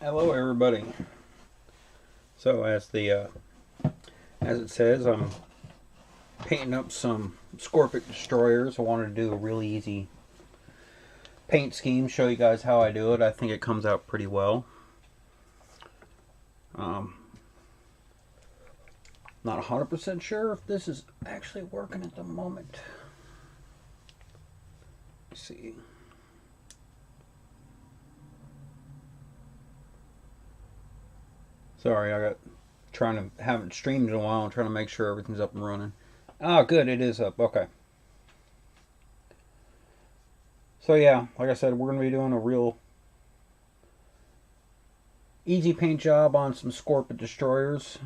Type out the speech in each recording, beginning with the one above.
Hello, everybody. So, as it says, I'm painting up some Skorpek Destroyers. I wanted to do a really easy paint scheme, show you guys how I do it. I think it comes out pretty well. Not 100% sure if this is actually working at the moment. Let's see. Sorry, haven't streamed in a while. I'm trying to make sure everything's up and running. Ah, good, it is up. Okay. So yeah, like I said, we're gonna be doing a real easy paint job on some Skorpek Destroyers.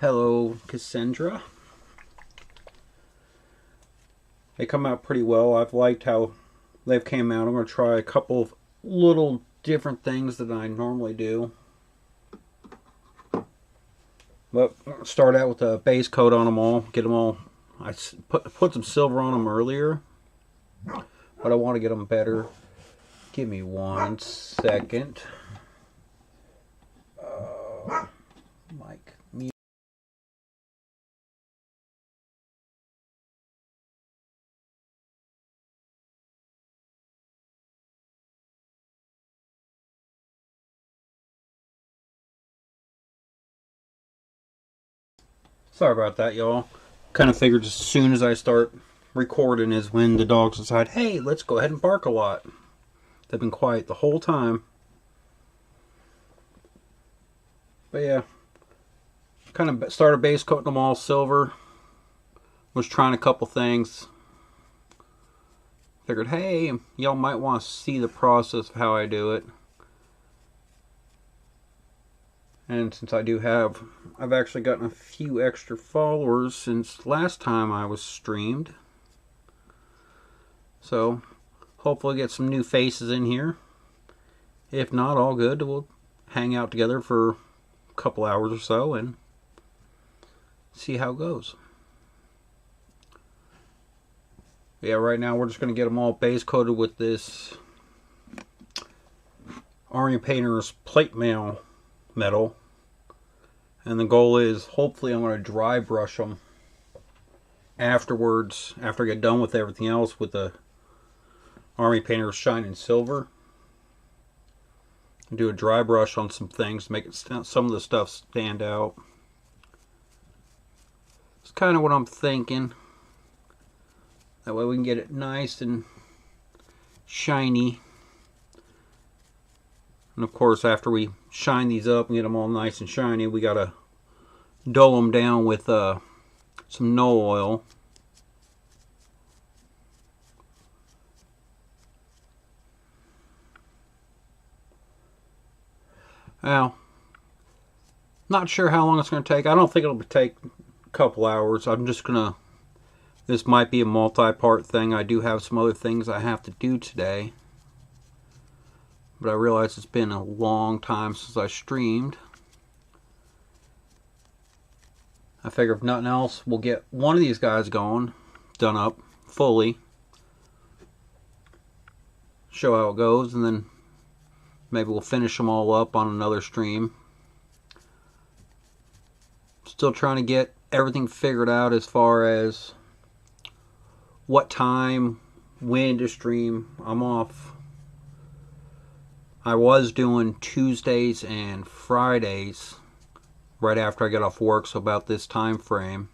Hello, Cassandra. They come out pretty well. I've liked how they've came out. I'm going to try a couple of little different things that I normally do. But start out with a base coat on them all. Get them all. I put some silver on them earlier, but I want to get them better. Give me 1 second. Mike, mute. Sorry about that, y'all. Kind of figured as soon as I start recording is when the dogs decide, hey, let's go ahead and bark a lot. They've been quiet the whole time. But yeah, kind of started base coating them all silver. Was trying a couple things. Figured, hey, y'all might want to see the process of how I do it. And since I've actually gotten a few extra followers since last time I was streamed. So, hopefully get some new faces in here. If not, all good. We'll hang out together for a couple hours or so and see how it goes. Yeah, right now we're just going to get them all base coated with this Army Painter's plate mail metal. And the goal is, hopefully I'm going to dry brush them afterwards, after I get done with everything else with the Army Painter's Shining Silver. Do a dry brush on some things to make some of the stuff stand out. It's kind of what I'm thinking. That way we can get it nice and shiny. And of course, after we shine these up and get them all nice and shiny, we gotta dull them down with some Knoll oil. Now, not sure how long it's going to take. I don't think it'll take a couple hours. This might be a multi-part thing. I do have some other things I have to do today. But I realize it's been a long time since I streamed. I figure if nothing else, we'll get one of these guys going, done up fully. Show how it goes, and then maybe we'll finish them all up on another stream. Still trying to get everything figured out as far as what time, when to stream. I'm off. I was doing Tuesdays and Fridays right after I get off work, so about this time frame.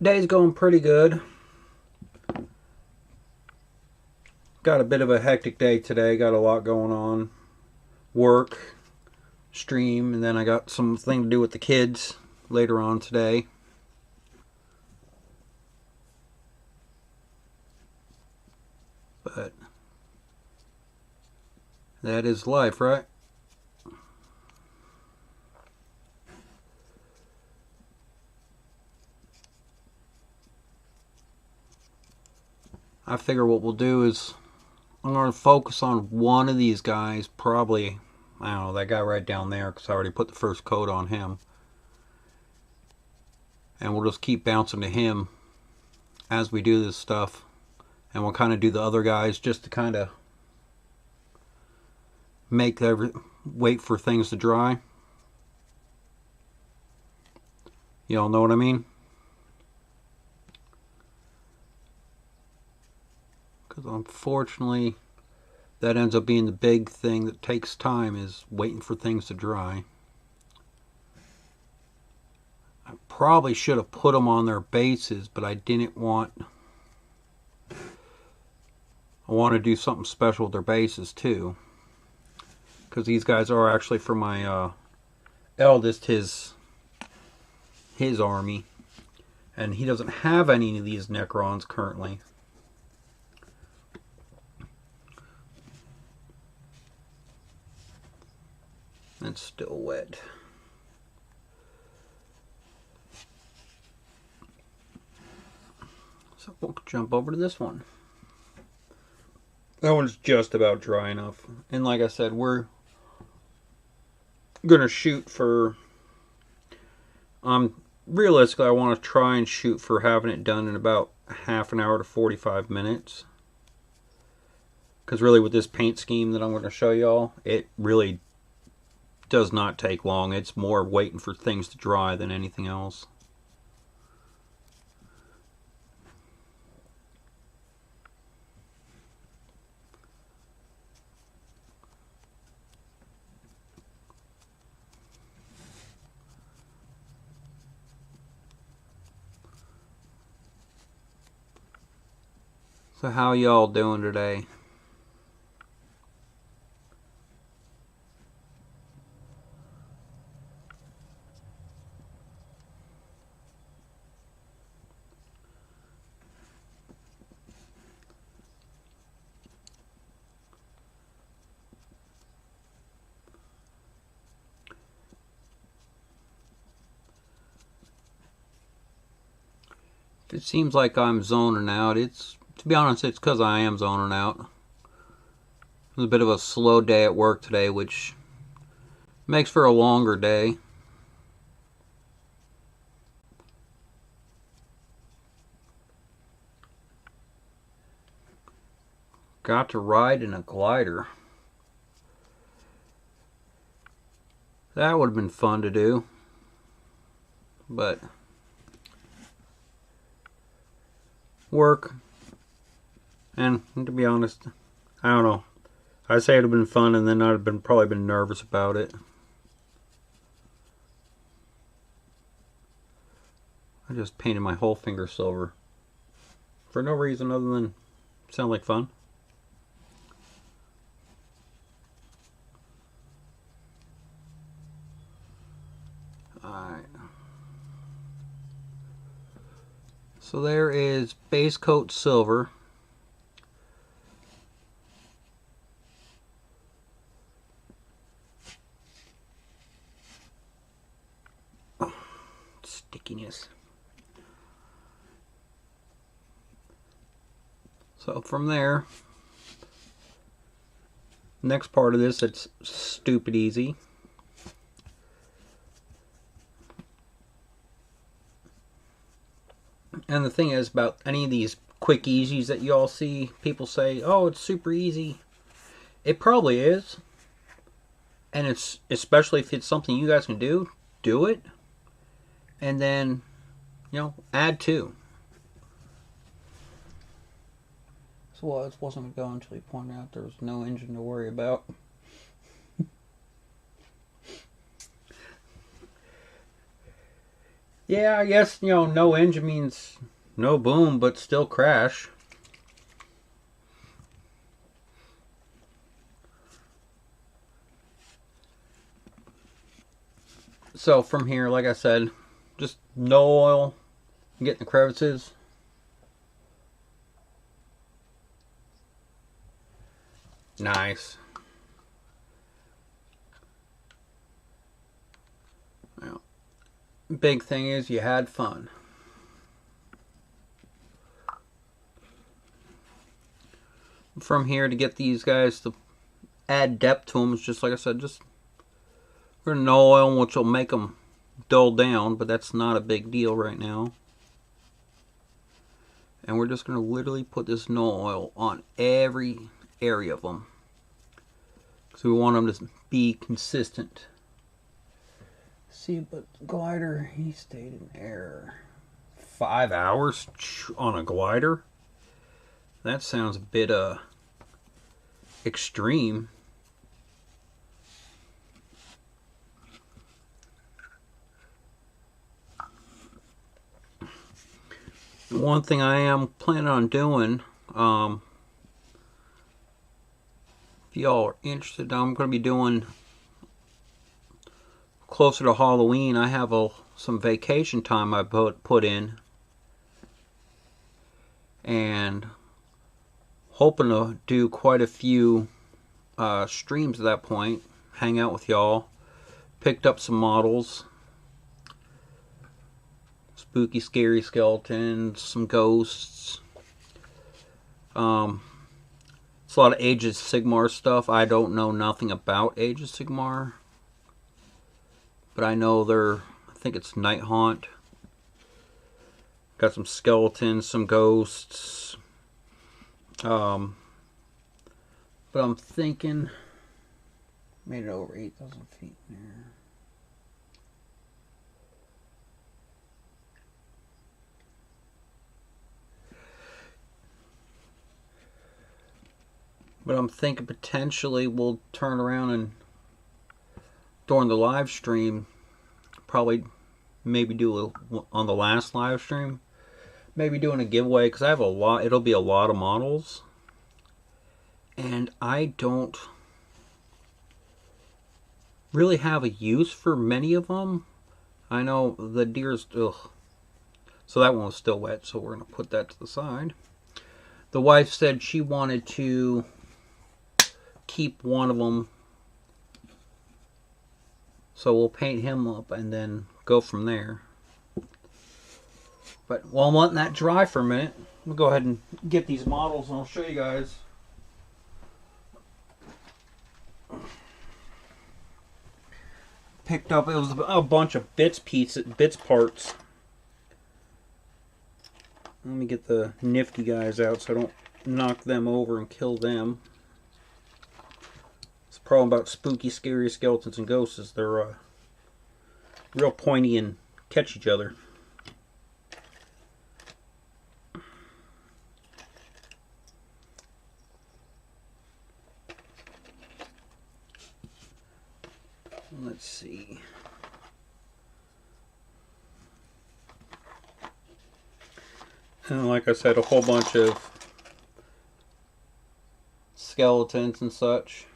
Day's going pretty good. Got a bit of a hectic day today. Got a lot going on. Work, stream, and then I got something to do with the kids later on today. But that is life, right? I figure what we'll do is I'm going to focus on one of these guys, probably, I don't know, that guy right down there, because I already put the first coat on him. And we'll just keep bouncing to him as we do this stuff. And we'll kind of do the other guys just to kind of wait for things to dry. Y'all know what I mean? Because unfortunately, that ends up being the big thing that takes time, is waiting for things to dry. I probably should have put them on their bases, but I didn't want... I want to do something special with their bases too. Because these guys are actually for my eldest, his army. And he doesn't have any of these Necrons currently. It's still wet. So we'll jump over to this one. That one's just about dry enough. And like I said, we're going to shoot for... realistically, I want to try and shoot for having it done in about half an hour to 45 minutes. Because really with this paint scheme that I'm going to show y'all, it really does not take long. It's more waiting for things to dry than anything else. So how y'all doing today? If it seems like I'm zoning out, to be honest, it's because I am zoning out. It was a bit of a slow day at work today, which makes for a longer day. Got to ride in a glider. That would have been fun to do. But work, and to be honest, I don't know. I'd say it would have been fun, and then I'd have probably been nervous about it. I just painted my whole finger silver for no reason other than sound like fun. Alright. So there is base coat silver. Oh, stickiness. So from there, next part of this, it's stupid easy. And the thing is about any of these quick easies that you all see, people say, oh, it's super easy. It probably is. And it's, especially if it's something you guys can do it. And then, add to. So well, it wasn't going until he pointed out there was no engine to worry about. Yeah, I guess, no engine means no boom, but still crash. So from here, like I said, just no oil, get in the crevices. Nice. Well, big thing is you had fun. From here, to get these guys to add depth to them, is just like I said, just we're gonna no oil, which will make them dull down, but that's not a big deal right now. And we're just gonna literally put this no oil on every area of them. So we want them to be consistent. See, but glider, he stayed in air. 5 hours on a glider? That sounds a bit extreme. One thing I am planning on doing, if y'all are interested, I'm going to be doing closer to Halloween. I have some vacation time I put in, and hoping to do quite a few streams at that point, hang out with y'all. Picked up some models, spooky scary skeletons, some ghosts. It's a lot of Age of Sigmar stuff. I don't know nothing about Age of Sigmar, but I know I think it's Night Haunt. Got some skeletons, some ghosts. But I'm thinking, made it over 8,000 feet in there. But I'm thinking potentially we'll turn around and during the live stream, probably maybe do on the last live stream, maybe doing a giveaway, because I have a lot. It'll be a lot of models, and I don't really have a use for many of them. I know the deer's, ugh. So that one was still wet, so we're going to put that to the side. The wife said she wanted to keep one of them, so we'll paint him up and then go from there. But while I'm letting that dry for a minute, we'll go ahead and get these models and I'll show you guys. Picked up, it was a bunch of bits parts. Let me get the nifty guys out so I don't knock them over and kill them. It's the problem about spooky, scary skeletons and ghosts is they're real pointy and catch each other. Let's see. And like I said, a whole bunch of skeletons and such.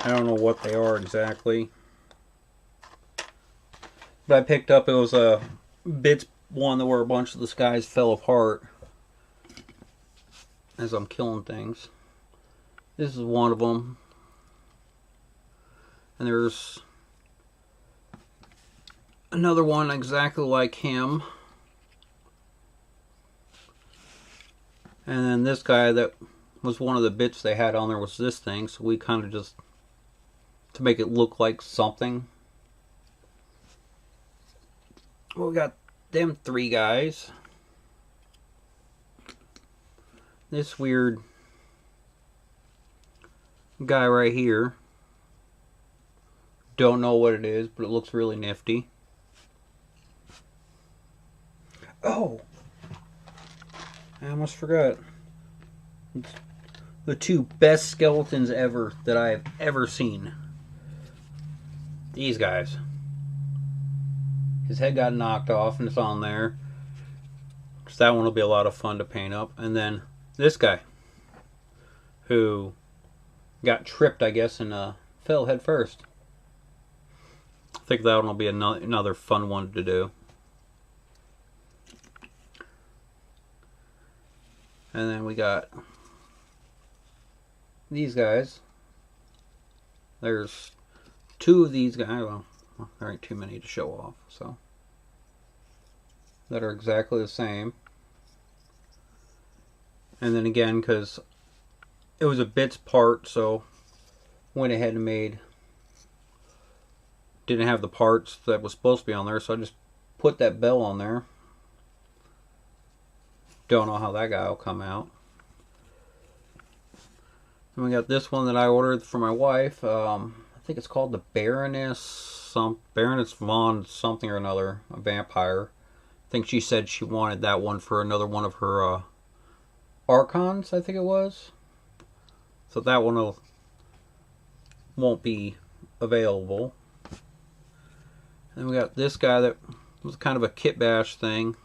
I don't know what they are exactly. But I picked up, it was a bits one where a bunch of the guys fell apart as I'm killing things. This is one of them. And there's another one exactly like him. And then this guy that was one of the bits they had on there was this thing. So we kind of just, to make it look like something. Well, we got them 3 guys. This weird guy right here. Don't know what it is, but it looks really nifty. Oh! I almost forgot. It's the 2 best skeletons ever that I have ever seen. These guys. His head got knocked off and it's on there. So that one will be a lot of fun to paint up. And then this guy, who got tripped, I guess, and fell head first. I think that one will be another fun one to do. And then we got these guys. There's 2 of these guys. Well, there ain't too many to show off, so that are exactly the same. And then again, because it was a bits part, so went ahead and didn't have the parts that was supposed to be on there, so I just put that bell on there. Don't know how that guy will come out. And we got this one that I ordered for my wife. I think it's called the Baroness Von something or another, a vampire. I think she said she wanted that one for another one of her Archons, I think it was. So that one won't be available. And we got this guy that was kind of a kit bash thing.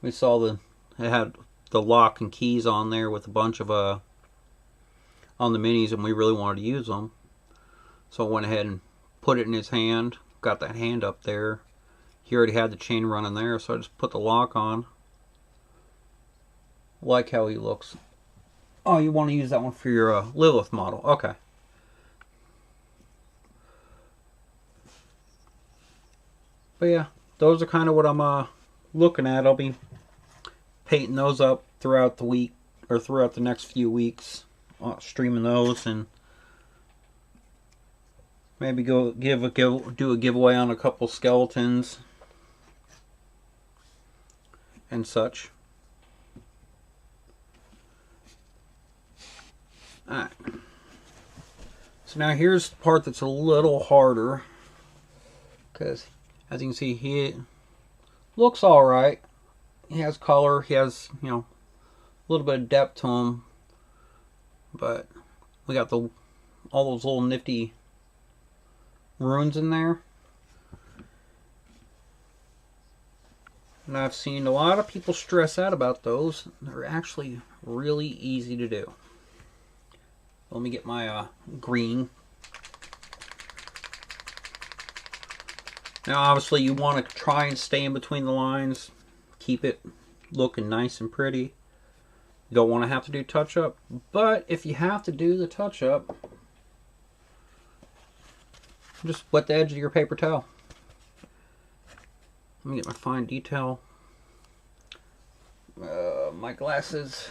We saw it had the lock and keys on there with a bunch of on the minis, and we really wanted to use them. So I went ahead and put it in his hand. Got that hand up there. He already had the chain running there, so I just put the lock on. Like how he looks. Oh, you want to use that one for your Lilith model. Okay. But yeah, those are kind of what I'm looking at. I'll be painting those up throughout the week, or throughout the next few weeks. Streaming those, and maybe do a giveaway on a couple skeletons and such. Alright. So now here's the part that's a little harder, because as you can see, he looks alright. He has color, he has, you know, a little bit of depth to him, but we got all those little nifty runes in there. And I've seen a lot of people stress out about those. They're actually really easy to do. Let me get my green. Now obviously you want to try and stay in between the lines. Keep it looking nice and pretty. You don't want to have to do touch-up. But if you have to do the touch-up, just wet the edge of your paper towel. Let me get my fine detail. My glasses.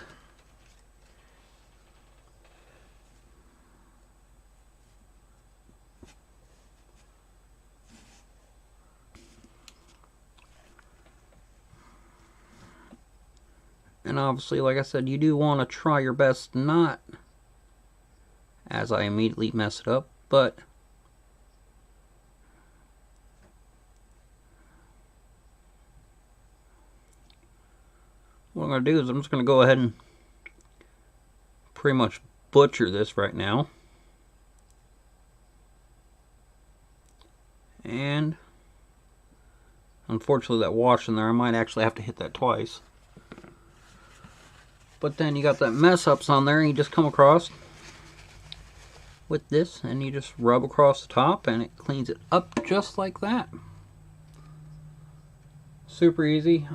And obviously, like I said, you do want to try your best not, as I immediately mess it up, but what I'm going to do is I'm just going to go ahead and pretty much butcher this right now. And unfortunately that wash in there, I might actually have to hit that twice. But then you got that mess ups on there, and you just come across with this and you just rub across the top and it cleans it up just like that. Super easy.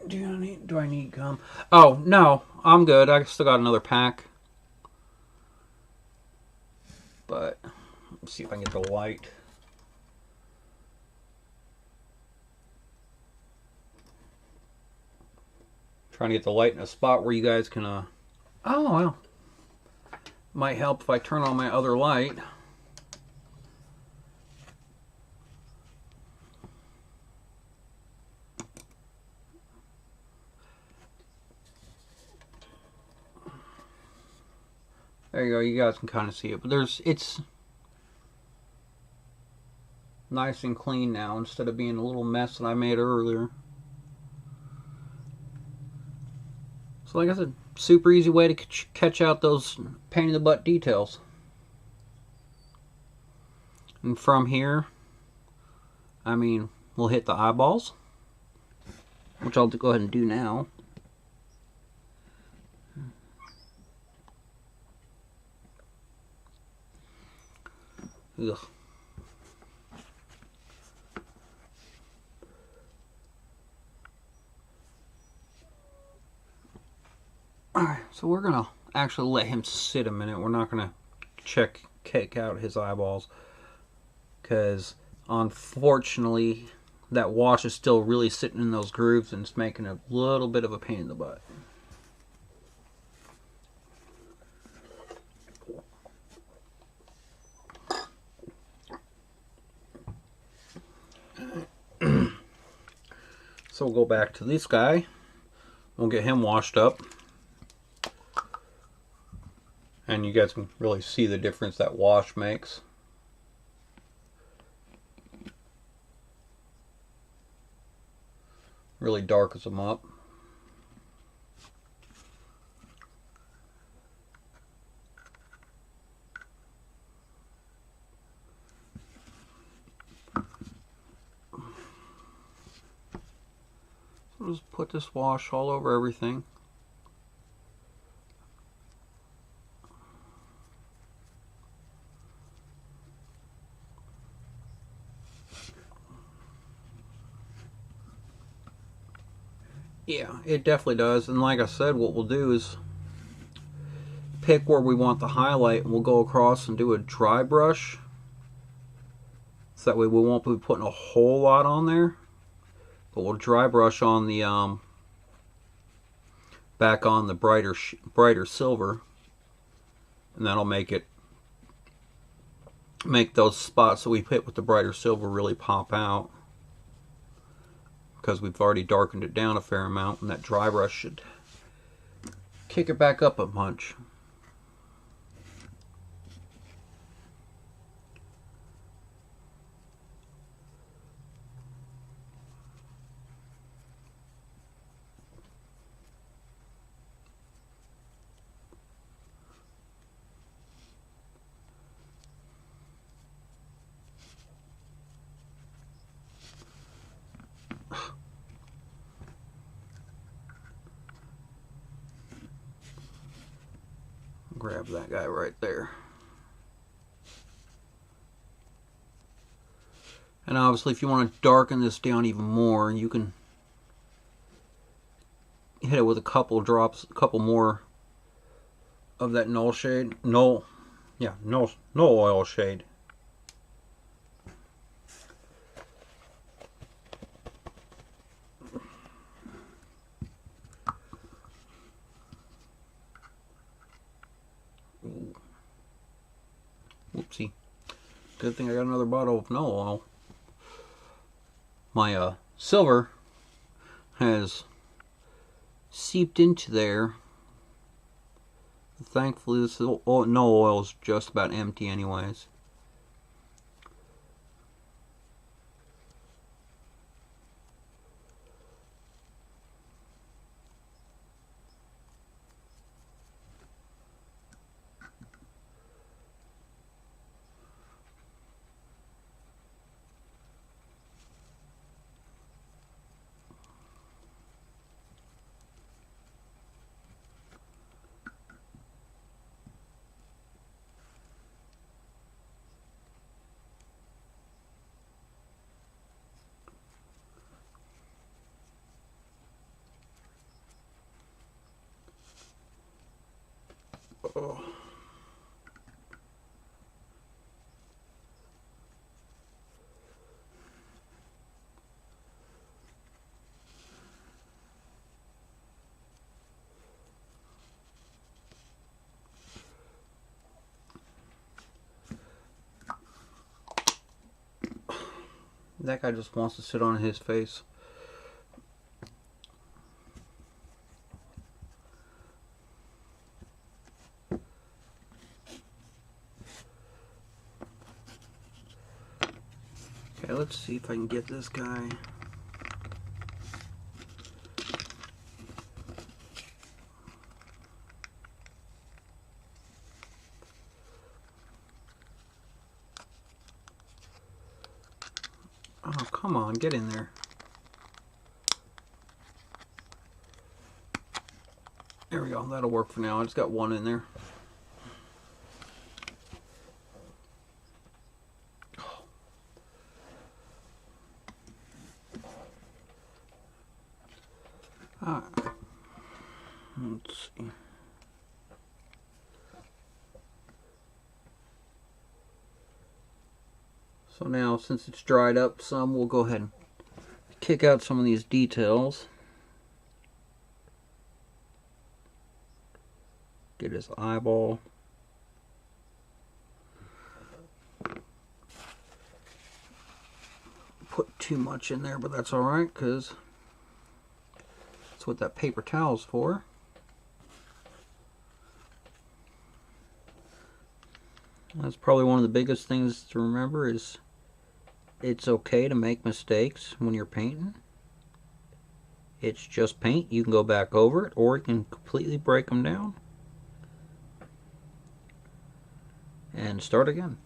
Do I need gum? Oh, no, I'm good. I still got another pack. But let's see if I can get the light. Trying to get the light in a spot where you guys can oh well. Might help if I turn on my other light. There you go, you guys can kind of see it, but it's nice and clean now instead of being a little mess that I made earlier. So like I said, super easy way to catch out those pain in the butt details. And from here, I mean, we'll hit the eyeballs, which I'll go ahead and do now. Ugh. Alright, so we're gonna actually let him sit a minute. We're not gonna kick out his eyeballs, because unfortunately that wash is still really sitting in those grooves and it's making a little bit of a pain in the butt. So we'll go back to this guy. We'll get him washed up. And you guys can really see the difference that wash makes. Really darkens them up. So just put this wash all over everything. Yeah, it definitely does. And like I said, what we'll do is pick where we want the highlight, and we'll go across and do a dry brush. So that way we won't be putting a whole lot on there. But we'll dry brush on the back on the brighter silver. And that'll make those spots that we hit with the brighter silver really pop out. Because we've already darkened it down a fair amount, and that dry brush should kick it back up a bunch. Grab that guy right there. And obviously if you want to darken this down even more, you can hit it with a couple drops, a couple more of that null shade. No oil shade. Whoopsie. Good thing I got another bottle of no oil. My silver has seeped into there. Thankfully this no oil is just about empty anyways. Oh. That guy just wants to sit on his face. Okay, let's see if I can get this guy. Oh, come on, get in there. There we go, that'll work for now. I just got one in there. Let's see. So now, since it's dried up some, we'll go ahead and kick out some of these details. Get his eyeball. Put too much in there, but that's alright, because That's what that paper towel's for. That's probably one of the biggest things to remember is it's okay to make mistakes when you're painting. It's just paint. You can go back over it, or you can completely break them down and start again.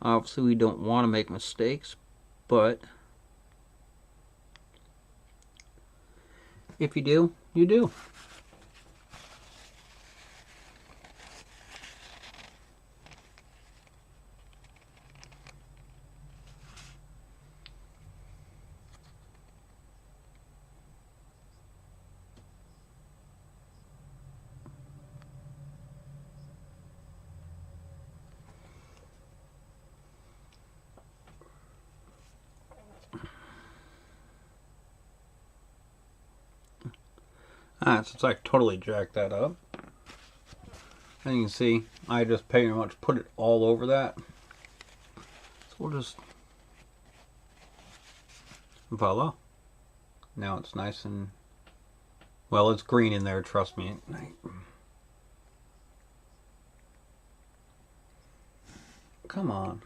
Obviously, we don't want to make mistakes, but if you do, you do. Since I totally jacked that up. And you can see, I just pretty much put it all over that. So we'll just, voila. Now it's nice and, well, it's green in there, trust me. Come on.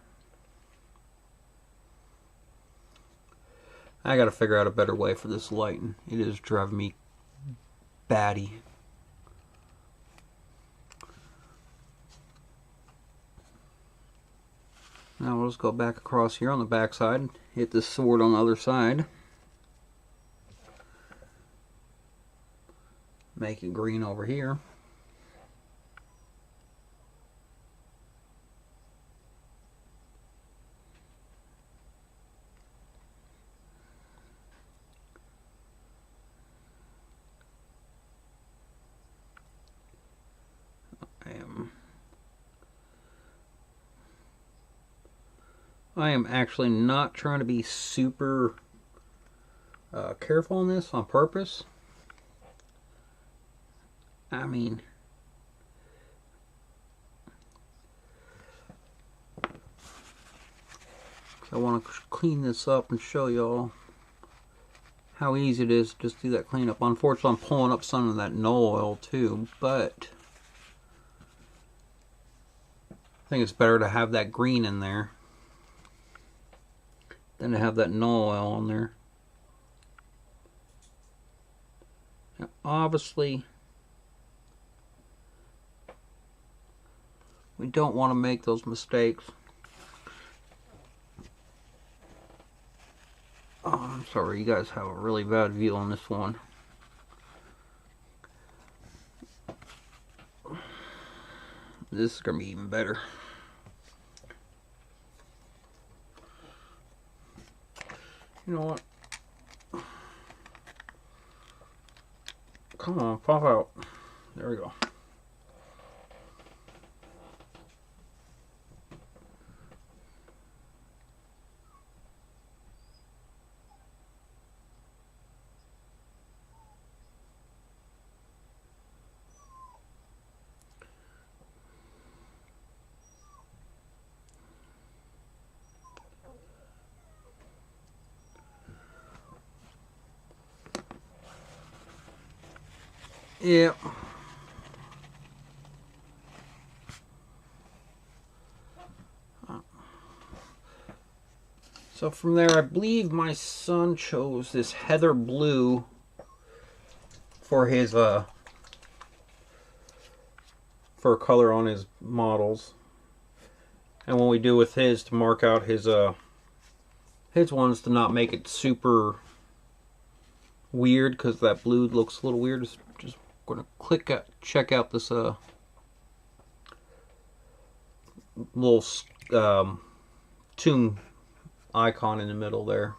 I gotta figure out a better way for this lighting. It is driving me batty. Now we'll just go back across here on the back side, hit this sword on the other side. Make it green over here. I am actually not trying to be super careful on this on purpose. I mean, I want to clean this up and show y'all how easy it is to just do that cleanup. Unfortunately, I'm pulling up some of that null oil too, but I think it's better to have that green in there than to have that null oil on there. Now, obviously, we don't want to make those mistakes. Oh, I'm sorry, you guys have a really bad view on this one. This is going to be even better. You know what? Come on, pop out. There we go. Yeah. So from there, I believe my son chose this heather blue for his for color on his models. And what we do with his to mark out his ones to not make it super weird, because that blue looks a little weird. Just gonna check out this little tomb icon in the middle there.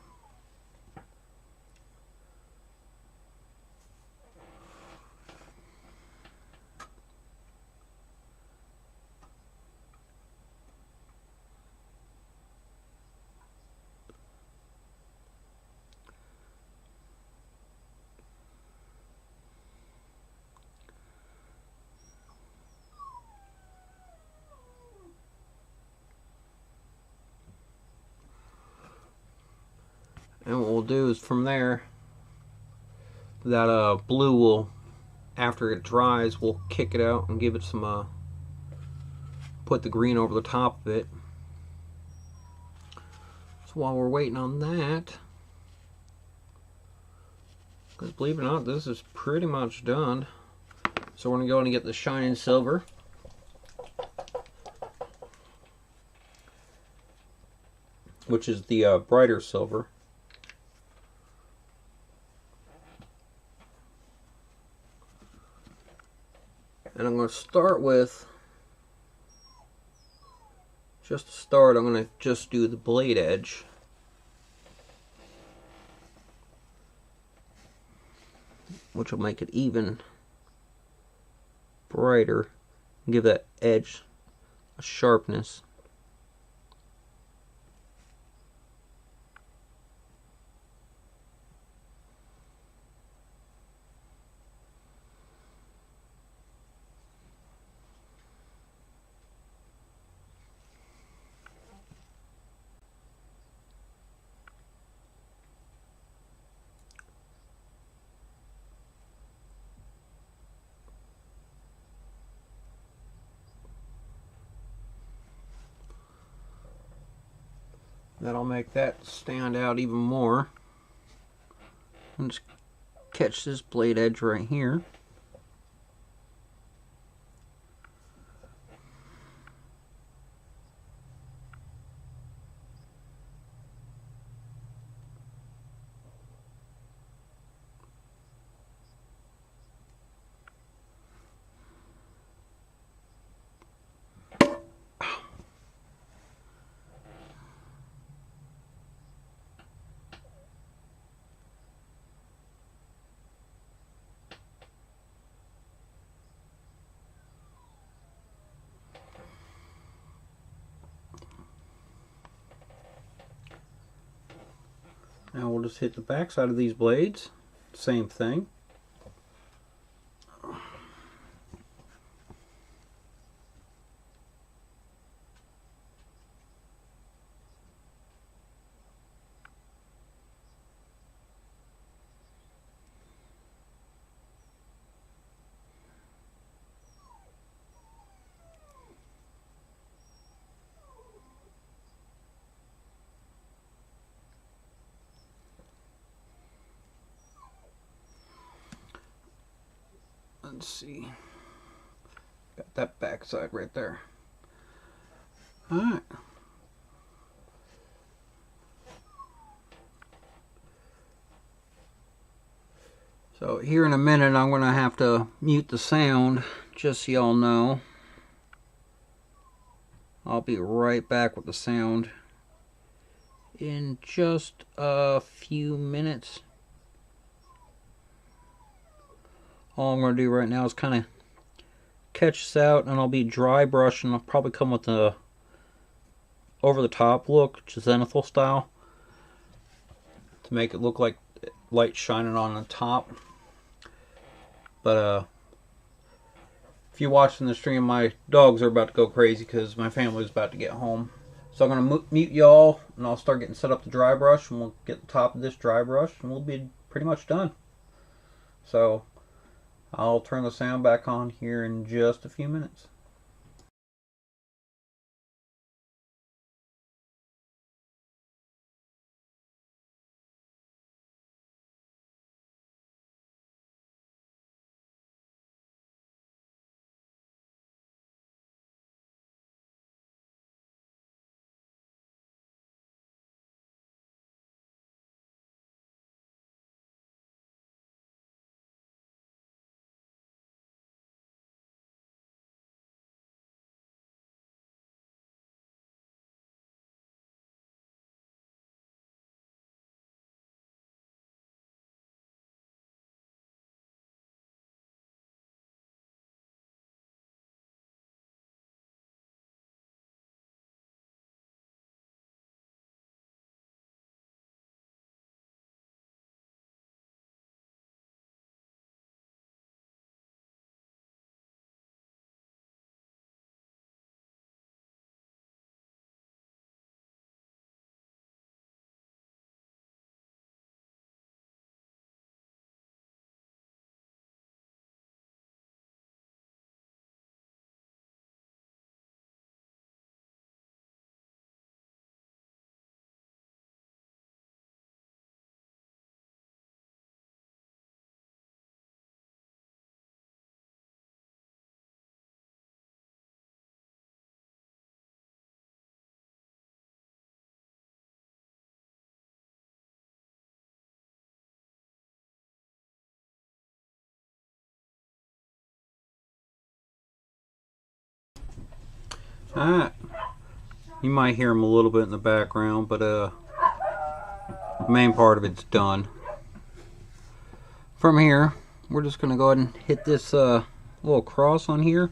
And what we'll do is from there, that blue will, after it dries, we'll kick it out and give it some, put the green over the top of it. So while we're waiting on that, because believe it or not, this is pretty much done. So we're going to go in and get the shining silver. Which is the brighter silver. And I'm going to start with, just to start, I'm going to just do the blade edge. Which will make it even brighter. Give that edge a sharpness. That'll make that stand out even more. And just catch this blade edge right here. Now we'll just hit the back side of these blades. Same thing. Let's see. Got that back side right there. Alright. So here in a minute I'm going to have to mute the sound, just so y'all know. I'll be right back with the sound in just a few minutes. All I'm going to do right now is kind of catch this out, and I'll be dry brushing. I'll probably come with the over the top look, Zenithal style, to make it look like light shining on the top. But if you're watching the stream, my dogs are about to go crazy because my family's about to get home. So I'm going to mute y'all, and I'll start getting set up the dry brush, and we'll get the top of this dry brush, and we'll be pretty much done. So I'll turn the sound back on here in just a few minutes. You might hear them a little bit in the background, but the main part of it's done. From here, we're just going to go ahead and hit this little cross on here.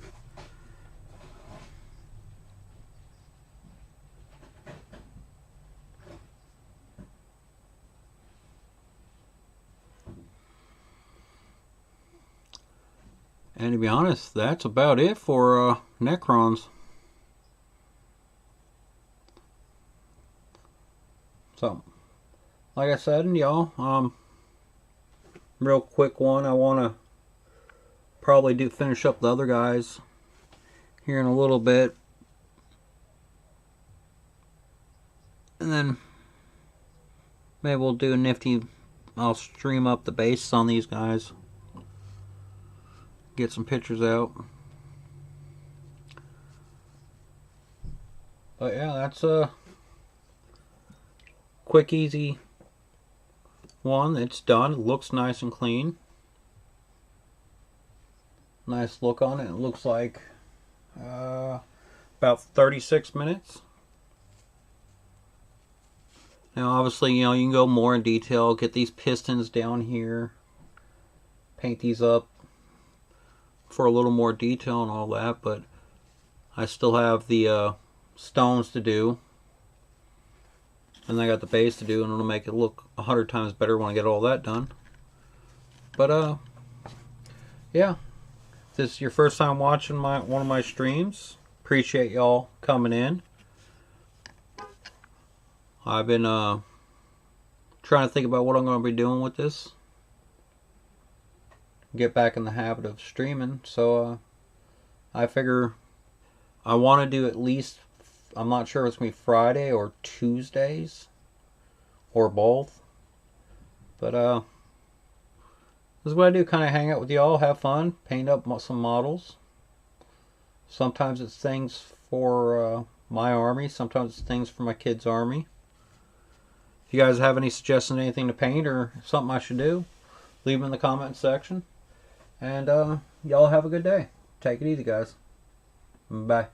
And to be honest, that's about it for Necrons. So, like I said, y'all, real quick one. I want to probably finish up the other guys here in a little bit, and then maybe we'll do a nifty. I'll stream up the base on these guys, get some pictures out. But yeah, that's a quick, easy one. It's done. It looks nice and clean. Nice look on it. It looks like about 36 minutes. Now obviously, you can go more in detail, get these pistons down here, paint these up for a little more detail and all that, but I still have the stones to do, and I got the base to do, and it'll make it look 100 times better when I get all that done. But yeah, if this is your first time watching one of my streams, appreciate y'all coming in. I've been trying to think about what I'm going to be doing with this. Get back in the habit of streaming, so I figure I want to do at least, I'm not sure if it's going to be Friday or Tuesdays or both, but this is what I do, kind of hang out with y'all, have fun, paint up some models. Sometimes it's things for my army, sometimes it's things for my kids' army. If you guys have any suggestions, anything to paint or something I should do, leave them in the comment section. And y'all have a good day. Take it easy, guys. Bye.